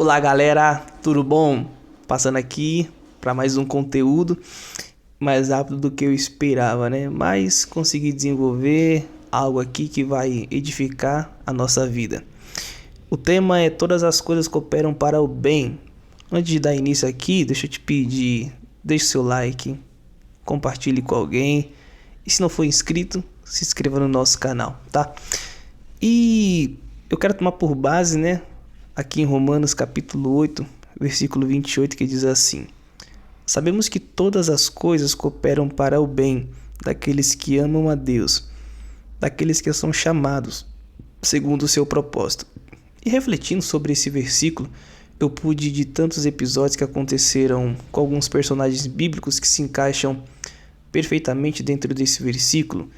Olá galera, tudo bom? Passando aqui para mais um conteúdo mais rápido do que eu esperava, né? Mas consegui desenvolver algo aqui que vai edificar a nossa vida. O tema é todas as coisas cooperam para o bem. Antes de dar início aqui, deixa eu te pedir, deixe seu like, compartilhe com alguém e se não for inscrito, se inscreva no nosso canal, tá? E eu quero tomar por base, né? Aqui em Romanos capítulo 8, versículo 28, que diz assim: sabemos que todas as coisas cooperam para o bem daqueles que amam a Deus, daqueles que são chamados segundo o seu propósito. E refletindo sobre esse versículo, eu pude, de tantos episódios que aconteceram com alguns personagens bíblicos que se encaixam perfeitamente dentro desse versículo,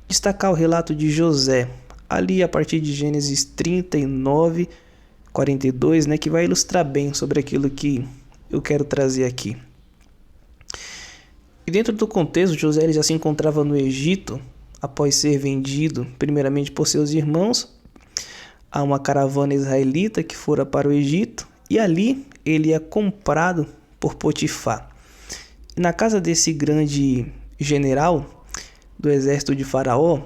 destacar o relato de José, ali a partir de Gênesis 39, 42, né, que vai ilustrar bem sobre aquilo que eu quero trazer aqui. E dentro do contexto, José ele já se encontrava no Egito, após ser vendido primeiramente por seus irmãos a uma caravana israelita que fora para o Egito, e ali ele é comprado por Potifar. E na casa desse grande general do exército de Faraó,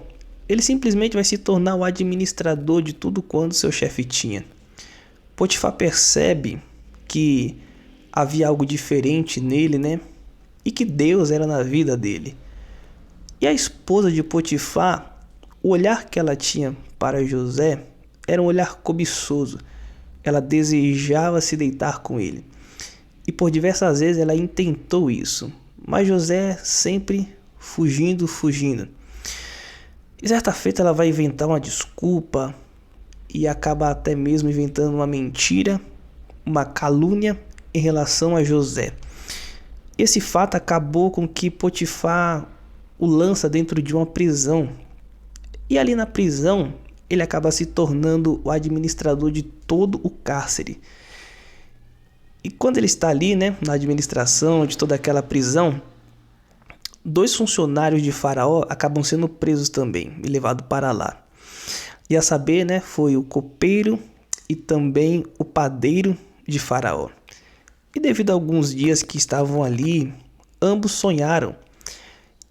ele simplesmente vai se tornar o administrador de tudo quanto seu chefe tinha. Potifar percebe que havia algo diferente nele, né? E que Deus era na vida dele. E a esposa de Potifar, o olhar que ela tinha para José era um olhar cobiçoso. Ela desejava se deitar com ele. E por diversas vezes ela intentou isso. Mas José sempre fugindo. E certa feita ela vai inventar uma desculpa e acaba até mesmo inventando uma mentira, uma calúnia em relação a José. Esse fato acabou com que Potifar o lança dentro de uma prisão. E ali na prisão, ele acaba se tornando o administrador de todo o cárcere. E quando ele está ali, né, na administração de toda aquela prisão, 2 funcionários de Faraó acabam sendo presos também e levados para lá. E a saber, né, foi o copeiro e também o padeiro de Faraó. E devido a alguns dias que estavam ali, ambos sonharam.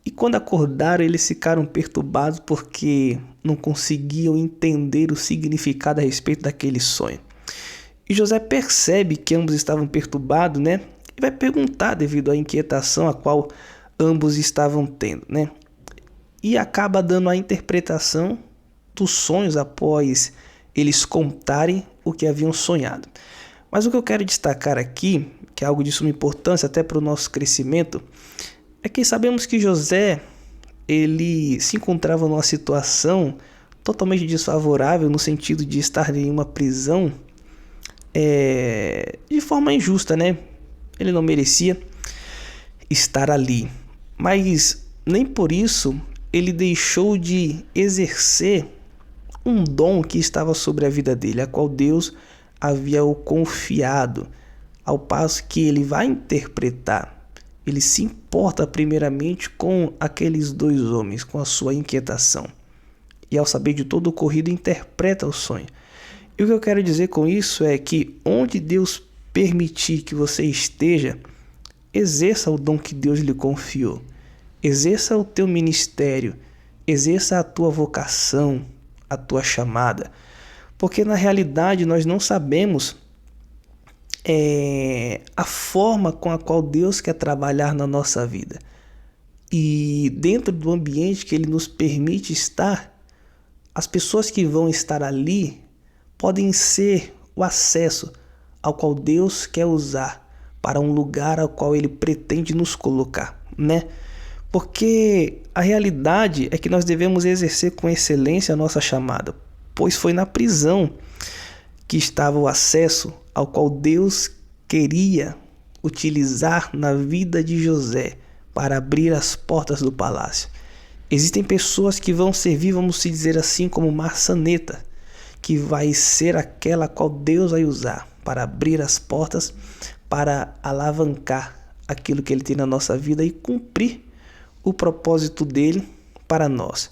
E quando acordaram, eles ficaram perturbados porque não conseguiam entender o significado a respeito daquele sonho. E José percebe que ambos estavam perturbados, né? E vai perguntar devido à inquietação a qual ambos estavam tendo, né? E acaba dando a interpretação dos sonhos após eles contarem o que haviam sonhado. Mas o que eu quero destacar aqui, que é algo de suma importância até para o nosso crescimento, é que sabemos que José ele se encontrava numa situação totalmente desfavorável, no sentido de estar em uma prisão de forma injusta, né? Ele não merecia estar ali, mas nem por isso ele deixou de exercer um dom que estava sobre a vida dele, a qual Deus havia o confiado, ao passo que ele vai interpretar. Ele se importa primeiramente com aqueles 2 homens, com a sua inquietação. E ao saber de todo o ocorrido, interpreta o sonho. E o que eu quero dizer com isso é que onde Deus permitir que você esteja, exerça o dom que Deus lhe confiou. Exerça o teu ministério, exerça a tua vocação, a tua chamada. Porque na realidade nós não sabemos a forma com a qual Deus quer trabalhar na nossa vida. E dentro do ambiente que Ele nos permite estar, as pessoas que vão estar ali podem ser o acesso ao qual Deus quer usar para um lugar ao qual Ele pretende nos colocar, né? Porque a realidade é que nós devemos exercer com excelência a nossa chamada, pois foi na prisão que estava o acesso ao qual Deus queria utilizar na vida de José para abrir as portas do palácio. Existem pessoas que vão servir, vamos se dizer assim, como maçaneta, que vai ser aquela a qual Deus vai usar para abrir as portas, para alavancar aquilo que Ele tem na nossa vida e cumprir o propósito dele para nós.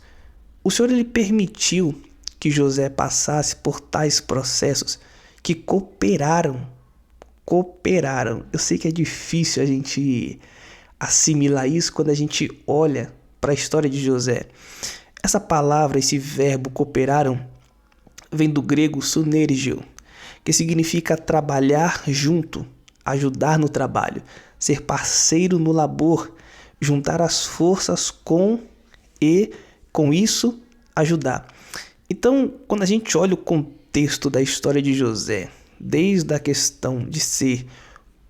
O Senhor ele permitiu que José passasse por tais processos que cooperaram cooperaram. Eu sei que é difícil a gente assimilar isso quando a gente olha para a história de José. Essa palavra, esse verbo cooperaram, vem do grego sunergio, que significa trabalhar junto, ajudar no trabalho, ser parceiro no labor, juntar as forças e, com isso, ajudar. Então, quando a gente olha o contexto da história de José, desde a questão de ser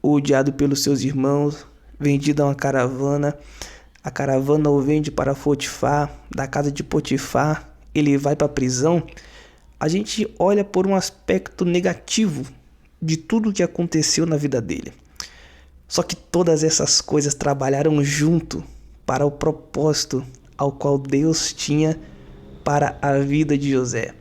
odiado pelos seus irmãos, vendido a uma caravana, a caravana o vende para Potifar, da casa de Potifar, ele vai para a prisão, a gente olha por um aspecto negativo de tudo o que aconteceu na vida dele. Só que todas essas coisas trabalharam junto para o propósito ao qual Deus tinha para a vida de José.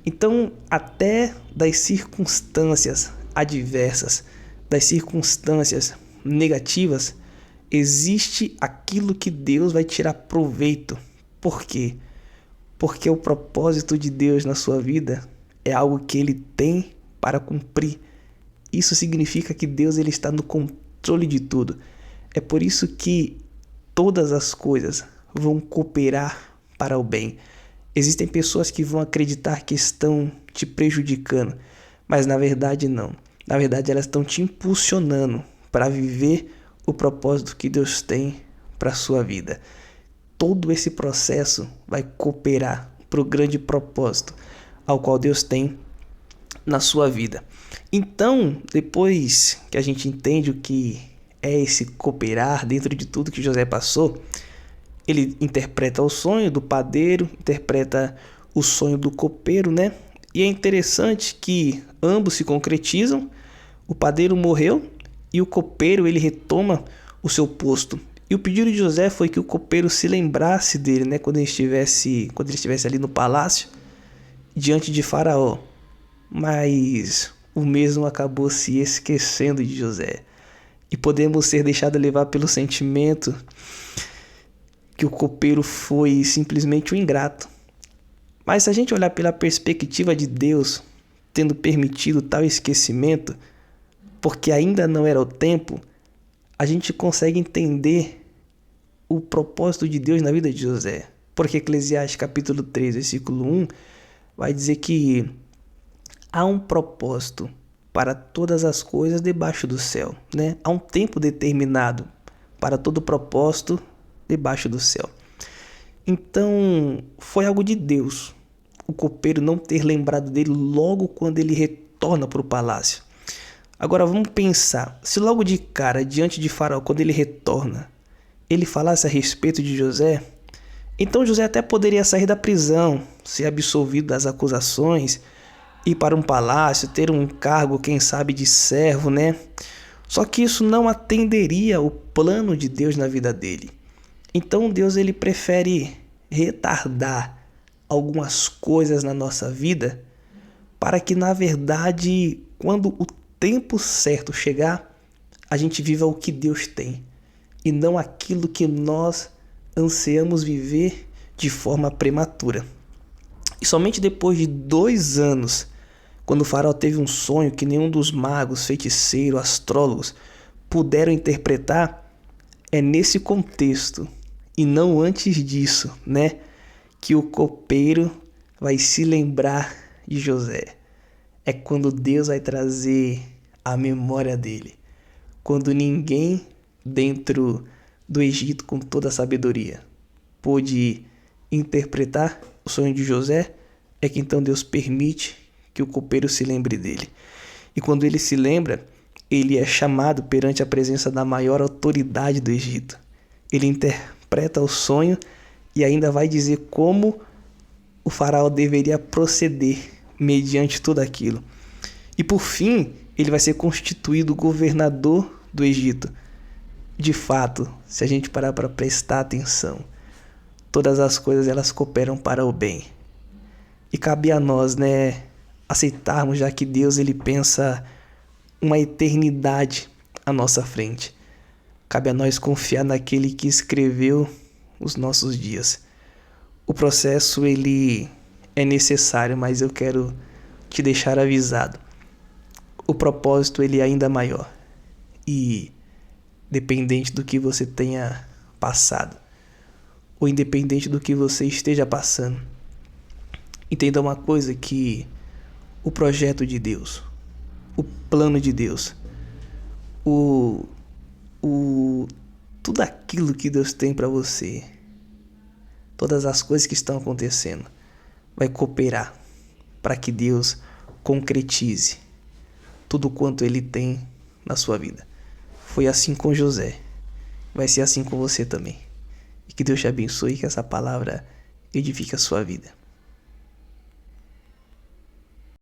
Então, até das circunstâncias adversas, das circunstâncias negativas, existe aquilo que Deus vai tirar proveito. Por quê? Porque o propósito de Deus na sua vida é algo que Ele tem para cumprir. Isso significa que Deus ele está no controle de tudo. É por isso que todas as coisas vão cooperar para o bem. Existem pessoas que vão acreditar que estão te prejudicando, mas na verdade não. Na verdade elas estão te impulsionando para viver o propósito que Deus tem para a sua vida. Todo esse processo vai cooperar para o grande propósito ao qual Deus tem na sua vida. Então, depois que a gente entende o que é esse cooperar dentro de tudo que José passou, ele interpreta o sonho do padeiro, interpreta o sonho do copeiro, né? E é interessante que ambos se concretizam. O padeiro morreu e o copeiro ele retoma o seu posto. E o pedido de José foi que o copeiro se lembrasse dele, né? Quando ele estivesse ali no palácio, diante de Faraó. Mas o mesmo acabou se esquecendo de José. E podemos ser deixados levar pelo sentimento que o copeiro foi simplesmente um ingrato. Mas se a gente olhar pela perspectiva de Deus, tendo permitido tal esquecimento, porque ainda não era o tempo, a gente consegue entender o propósito de Deus na vida de José. Porque Eclesiastes capítulo 3, versículo 1, vai dizer que há um propósito para todas as coisas debaixo do céu, né? Há um tempo determinado para todo propósito debaixo do céu. Então, foi algo de Deus o copeiro não ter lembrado dele logo quando ele retorna para o palácio. Agora vamos pensar, se logo de cara, diante de Faraó, quando ele retorna, ele falasse a respeito de José, então José até poderia sair da prisão, ser absolvido das acusações, ir para um palácio, ter um cargo, quem sabe, de servo, né? Só que isso não atenderia o plano de Deus na vida dele. Então Deus ele prefere retardar algumas coisas na nossa vida para que, na verdade, quando o tempo certo chegar, a gente viva o que Deus tem e não aquilo que nós ansiamos viver de forma prematura. E somente depois de 2 anos, quando o faraó teve um sonho que nenhum dos magos, feiticeiros, astrólogos puderam interpretar, é nesse contexto e não antes disso, né, que o copeiro vai se lembrar de José. É quando Deus vai trazer a memória dele. Quando ninguém dentro do Egito, com toda a sabedoria, pôde interpretar o sonho de José, é que então Deus permite que o copeiro se lembre dele. E quando ele se lembra, ele é chamado perante a presença da maior autoridade do Egito. Ele interpreta o sonho e ainda vai dizer como o faraó deveria proceder mediante tudo aquilo. E por fim, ele vai ser constituído governador do Egito. De fato, se a gente parar para prestar atenção, todas as coisas elas cooperam para o bem. E cabe a nós, né, aceitarmos, já que Deus ele pensa uma eternidade à nossa frente. Cabe a nós confiar naquele que escreveu os nossos dias. O processo ele é necessário, mas eu quero te deixar avisado. o propósito ele é ainda maior. E dependente do que você tenha passado, ou independente do que você esteja passando, entenda uma coisa, que o projeto de Deus, o plano de Deus, o, tudo aquilo que Deus tem para você, todas as coisas que estão acontecendo, vai cooperar para que Deus concretize tudo quanto Ele tem na sua vida. Foi assim com José, vai ser assim com você também. E que Deus te abençoe e que essa palavra edifique a sua vida.